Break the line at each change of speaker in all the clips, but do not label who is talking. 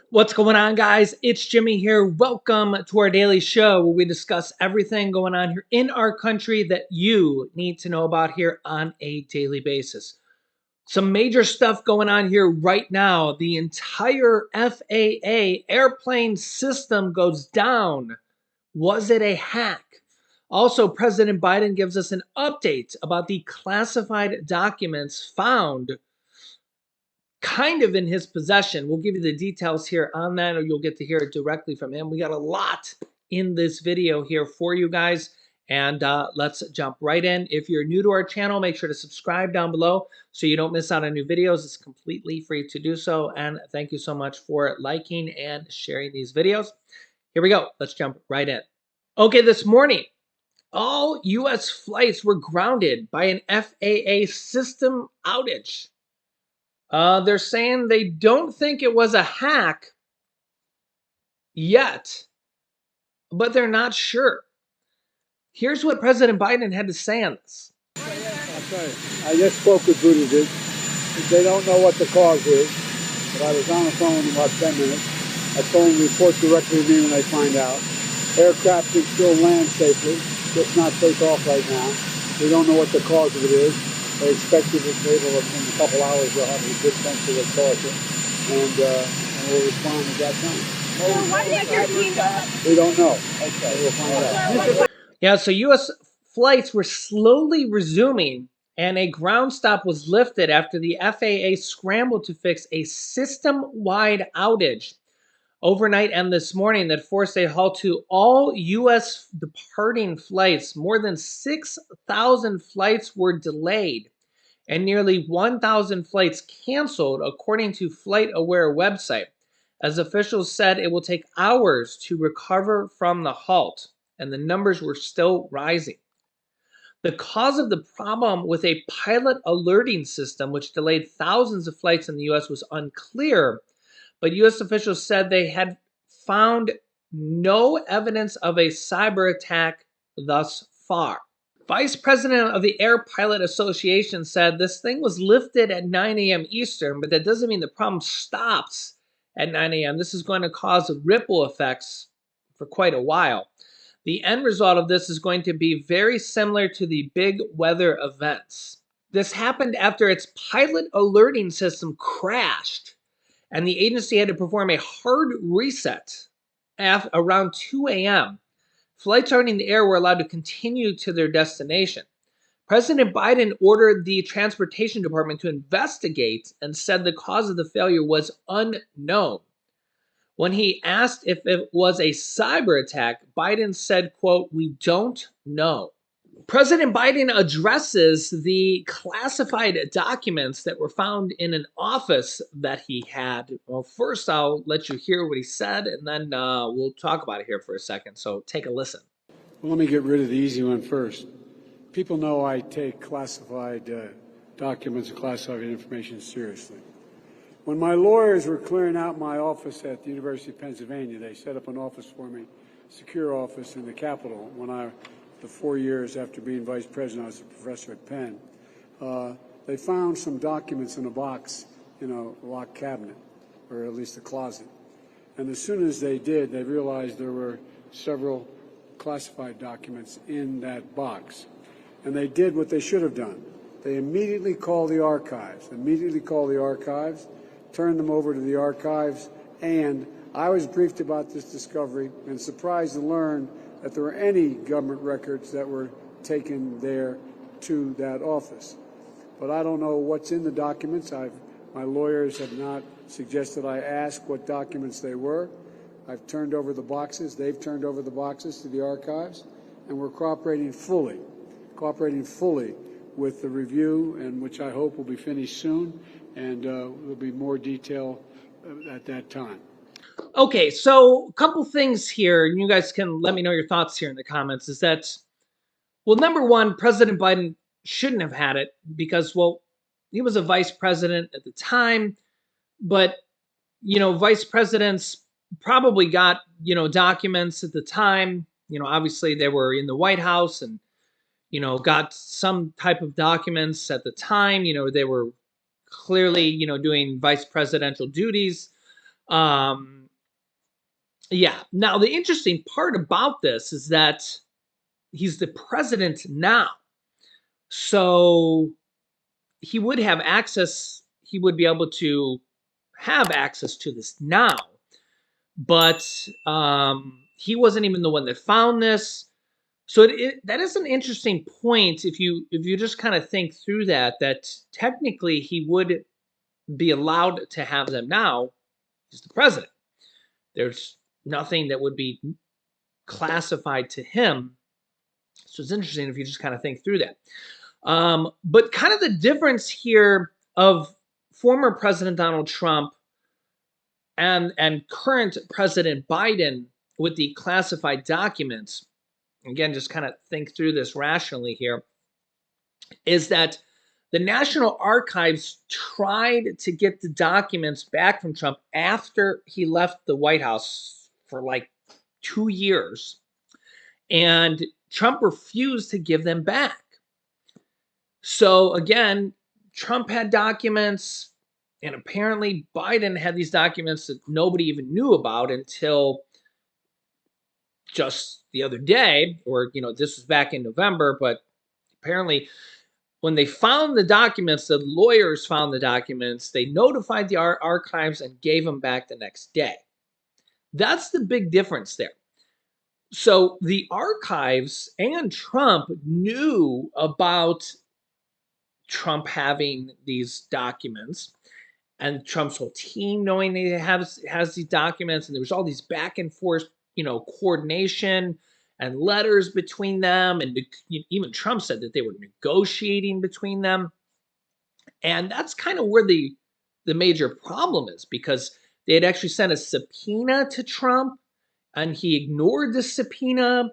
What's going on, guys? It's Jimmy here. Welcome to our daily show where we discuss everything going on here in our country that you need to know about here on a daily basis. Some major stuff going on here right now. The entire FAA airplane system goes down. Was it a hack? Also, President Biden gives us an update about the classified documents found kind of in his possession. We'll give you the details here on that, or you'll get to hear it directly from him. We got a lot in this video here for you guys, and let's jump right in. If you're new to our channel, make sure to subscribe down below so you don't miss out on new videos. It's completely free to do so, and thank you so much for liking and sharing these videos. Here we go. Let's jump right in. Okay, this morning, all U.S. flights were grounded by an FAA system outage. They're saying they don't think it was a hack yet, but they're not sure. Here's what President Biden had to say on this.
I just spoke with Buttigieg. They don't know what the cause is, but I was on the phone in about 10 minutes. I told them to report directly to me when they find out. Aircraft can still land safely, just not take off right now. We don't know what the cause of it is. They expect it to be able to, in a couple hours, they'll have a good sense of the cause, and we'll respond at that time.
So what is your team?
We don't know. Okay, we'll find out.
Yeah, so U.S. flights were slowly resuming, and a ground stop was lifted after the FAA scrambled to fix a system-wide outage overnight and this morning that forced a halt to all U.S. departing flights. More than 6,000 flights were delayed and nearly 1,000 flights canceled, according to FlightAware website, as officials said it will take hours to recover from the halt, and the numbers were still rising. The cause of the problem with a pilot alerting system, which delayed thousands of flights in the U.S., was unclear, but U.S. officials said they had found no evidence of a cyber attack thus far. Vice President of the Air Pilot Association said this thing was lifted at 9 a.m. Eastern, but that doesn't mean the problem stops at 9 a.m. This is going to cause ripple effects for quite a while. The end result of this is going to be very similar to the big weather events. This happened after its pilot alerting system crashed, and the agency had to perform a hard reset around 2 a.m. Flights already in the air were allowed to continue to their destination. President Biden ordered the Transportation Department to investigate and said the cause of the failure was unknown. When he asked if it was a cyber attack, Biden said, quote, "We don't know." President Biden addresses the classified documents that were found in an office that he had. Well, first, I'll let you hear what he said, and then we'll talk about it here for a second. So take a listen.
Well, let me get rid of the easy one first. People know I take classified documents and classified information seriously. When my lawyers were clearing out my office at the University of Pennsylvania, they set up an office for me, secure office in the Capitol. The 4 years after being vice president, I was a professor at Penn. They found some documents in a box in a locked cabinet, or at least a closet. And as soon as they did, they realized there were several classified documents in that box. And they did what they should have done. They immediately called the archives, turned them over to the archives, and I was briefed about this discovery and surprised to learn that there were any government records that were taken there to that office. But I don't know what's in the documents. My lawyers have not suggested I ask what documents they were. I've turned over the boxes. They've turned over the boxes to the archives, and we're cooperating fully with the review, and which I hope will be finished soon, and there'll be more detail at that time.
Okay, so a couple things here, and you guys can let me know your thoughts here in the comments, is that, well, number one, President Biden shouldn't have had it because, well, he was a vice president at the time, but, vice presidents probably got, documents at the time. Obviously they were in the White House and, got some type of documents at the time. They were clearly, doing vice presidential duties. Um, yeah. Now, the interesting part about this is that he's the president now. So he would have access, he would be able to have access to this now. But he wasn't even the one that found this. So that is an interesting point if you just kind of think through that technically he would be allowed to have them now. He's the president. There's nothing that would be classified to him. So it's interesting if you just kind of think through that. But kind of the difference here of former President Donald Trump and current President Biden with the classified documents, again, just kind of think through this rationally here, is that the National Archives tried to get the documents back from Trump after he left the White House for like 2 years. And Trump refused to give them back. So again, Trump had documents, and apparently Biden had these documents that nobody even knew about until just the other day, or this was back in November, but apparently when they found the documents, the lawyers found the documents, they notified the archives and gave them back the next day. That's the big difference there. So the archives and Trump knew about Trump having these documents, and Trump's whole team knowing he has these documents, and there was all these back and forth, coordination and letters between them, and even Trump said that they were negotiating between them. And that's kind of where the major problem is, because they had actually sent a subpoena to Trump, and he ignored the subpoena.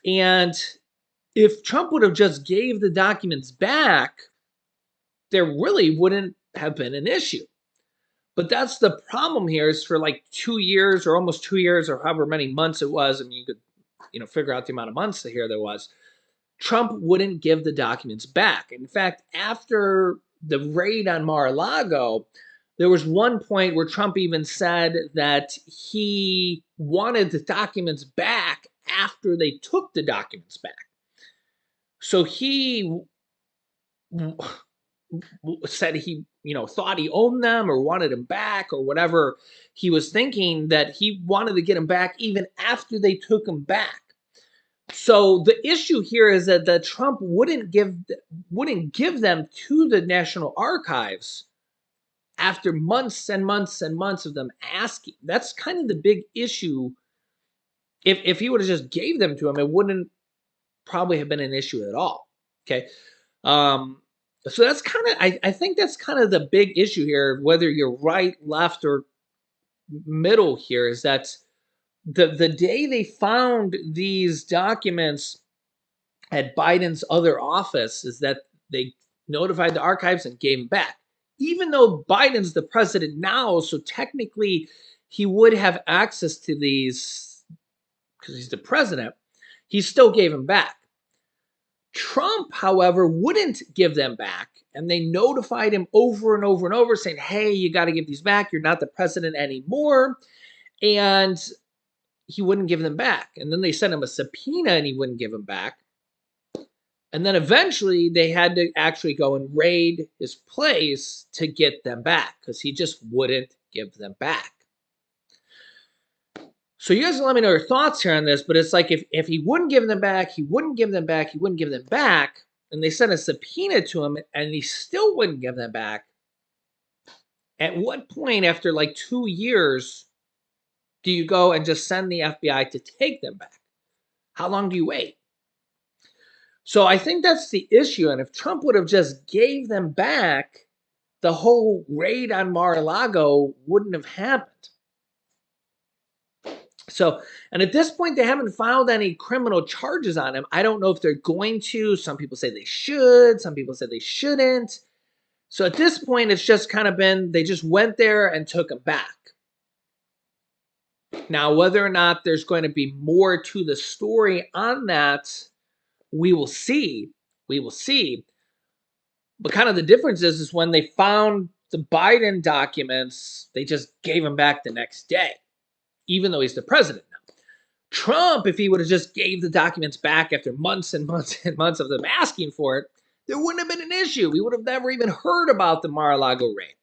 And if Trump would have just gave the documents back, there really wouldn't have been an issue. But that's the problem here, is for like 2 years or almost 2 years or however many months it was, I mean, you could figure out the amount of months here there was, Trump wouldn't give the documents back. In fact, after the raid on Mar-a-Lago, there was one point where Trump even said that he wanted the documents back after they took the documents back. So he said he thought he owned them or wanted them back or whatever he was thinking, that he wanted to get them back even after they took them back. So the issue here is that Trump wouldn't give them to the National Archives after months and months and months of them asking. That's kind of the big issue. If he would have just gave them to him, it wouldn't probably have been an issue at all. Okay. So that's kind of, I think that's kind of the big issue here, whether you're right, left, or middle here, is that the day they found these documents at Biden's other office, is that they notified the archives and gave them back. Even though Biden's the president now, so technically he would have access to these because he's the president, he still gave them back. Trump, however, wouldn't give them back, and they notified him over and over and over saying, hey, you got to give these back. You're not the president anymore. And he wouldn't give them back. And then they sent him a subpoena and he wouldn't give them back. And then eventually they had to actually go and raid his place to get them back, because he just wouldn't give them back. So you guys let me know your thoughts here on this, but it's like if he wouldn't give them back, he wouldn't give them back, he wouldn't give them back, and they sent a subpoena to him and he still wouldn't give them back, at what point after like 2 years do you go and just send the FBI to take them back? How long do you wait? So I think that's the issue. And if Trump would have just gave them back, the whole raid on Mar-a-Lago wouldn't have happened. So, and at this point, they haven't filed any criminal charges on him. I don't know if they're going to. Some people say they should. Some people say they shouldn't. So at this point, it's just kind of been, they just went there and took him back. Now, whether or not there's going to be more to the story on that, we will see. We will see. But kind of the difference is when they found The Biden documents, they just gave him back the next day, even though he's the president now. Trump, if he would have just gave the documents back after months and months and months of them asking for it, there wouldn't have been an issue. We would have never even heard about the Mar-a-Lago raid.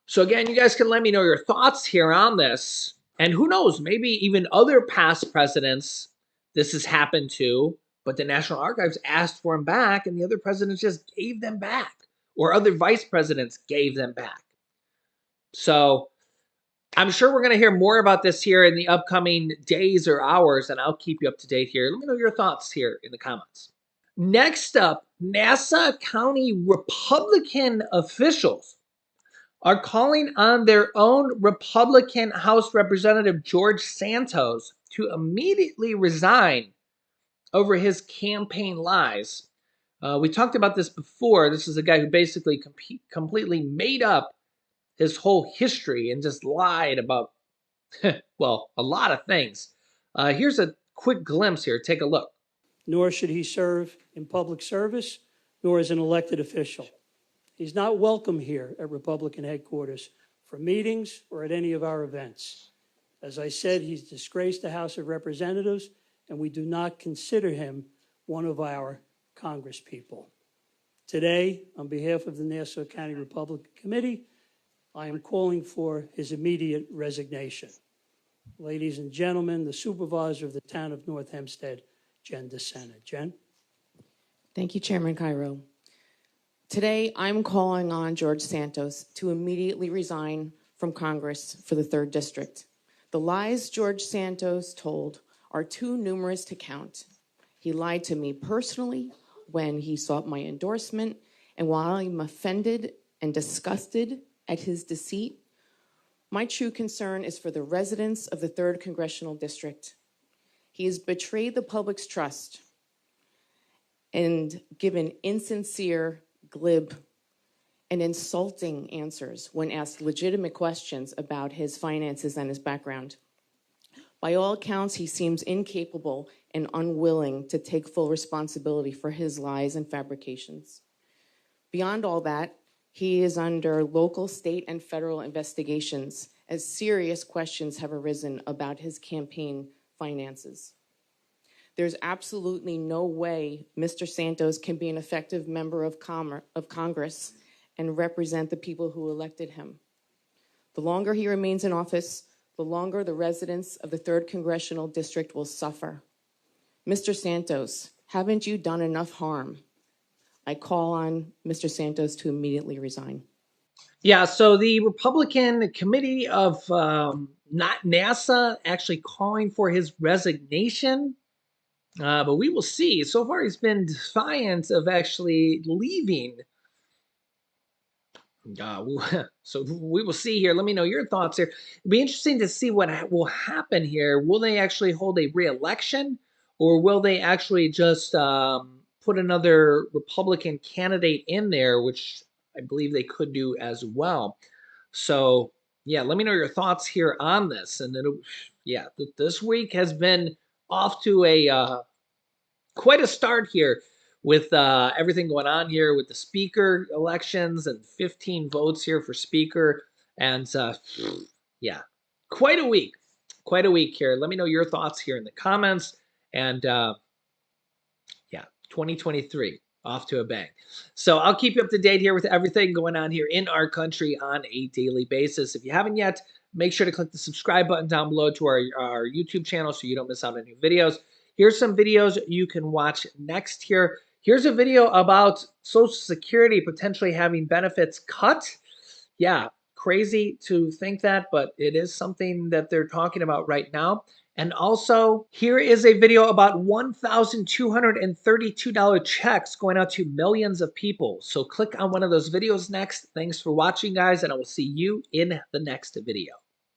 So again, you guys can let me know your thoughts here on this. And who knows, maybe even other past presidents this has happened to, but the National Archives asked for them back and the other presidents just gave them back, or other vice presidents gave them back. So I'm sure we're going to hear more about this here in the upcoming days or hours, and I'll keep you up to date here. Let me know your thoughts here in the comments. Next up, Nassau County Republican officials are calling on their own Republican House Representative George Santos to immediately resign over his campaign lies. We talked about this before. This is a guy who basically completely made up his whole history and just lied about, well, a lot of things. Here's a quick glimpse here. Take a look.
Nor should he serve in public service, nor as an elected official. He's not welcome here at Republican headquarters for meetings or at any of our events. As I said, he's disgraced the House of Representatives, and we do not consider him one of our congresspeople. Today, on behalf of the Nassau County Republican Committee, I am calling for his immediate resignation. Ladies and gentlemen, the supervisor of the town of North Hempstead, Jen DeSena. Jen?
Thank you, Chairman Cairo. Today, I'm calling on George Santos to immediately resign from Congress for the 3rd District. The lies George Santos told are too numerous to count. He lied to me personally when he sought my endorsement, and while I'm offended and disgusted at his deceit, my true concern is for the residents of the 3rd Congressional District. He has betrayed the public's trust and given insincere, glib, and insulting answers when asked legitimate questions about his finances and his background. By all accounts, he seems incapable and unwilling to take full responsibility for his lies and fabrications. Beyond all that, he is under local, state, and federal investigations as serious questions have arisen about his campaign finances. There's absolutely no way Mr. Santos can be an effective member of Congress and represent the people who elected him. The longer he remains in office, the longer the residents of the 3rd Congressional District will suffer. Mr. Santos, haven't you done enough harm? I call on Mr. Santos to immediately resign.
Yeah, so the Republican Committee of NASA actually calling for his resignation. But we will see. So far, he's been defiant of actually leaving. So we will see here. Let me know your thoughts here. It'll be interesting to see what will happen here. Will they actually hold a re-election, or will they actually just put another Republican candidate in there, which I believe they could do as well. So yeah, let me know your thoughts here on this. And this week has been off to a quite a start here with everything going on here with the speaker elections and 15 votes here for speaker. And yeah, quite a week here. Let me know your thoughts here in the comments. And yeah, 2023 off to a bang. So I'll keep you up to date here with everything going on here in our country on a daily basis. If you haven't yet, make sure to click the subscribe button down below to our YouTube channel so you don't miss out on new videos. Here's some videos you can watch next here. Here's a video about Social Security potentially having benefits cut. Yeah, crazy to think that, but it is something that they're talking about right now. And also, here is a video about $1,232 checks going out to millions of people. So click on one of those videos next. Thanks for watching, guys, and I will see you in the next video.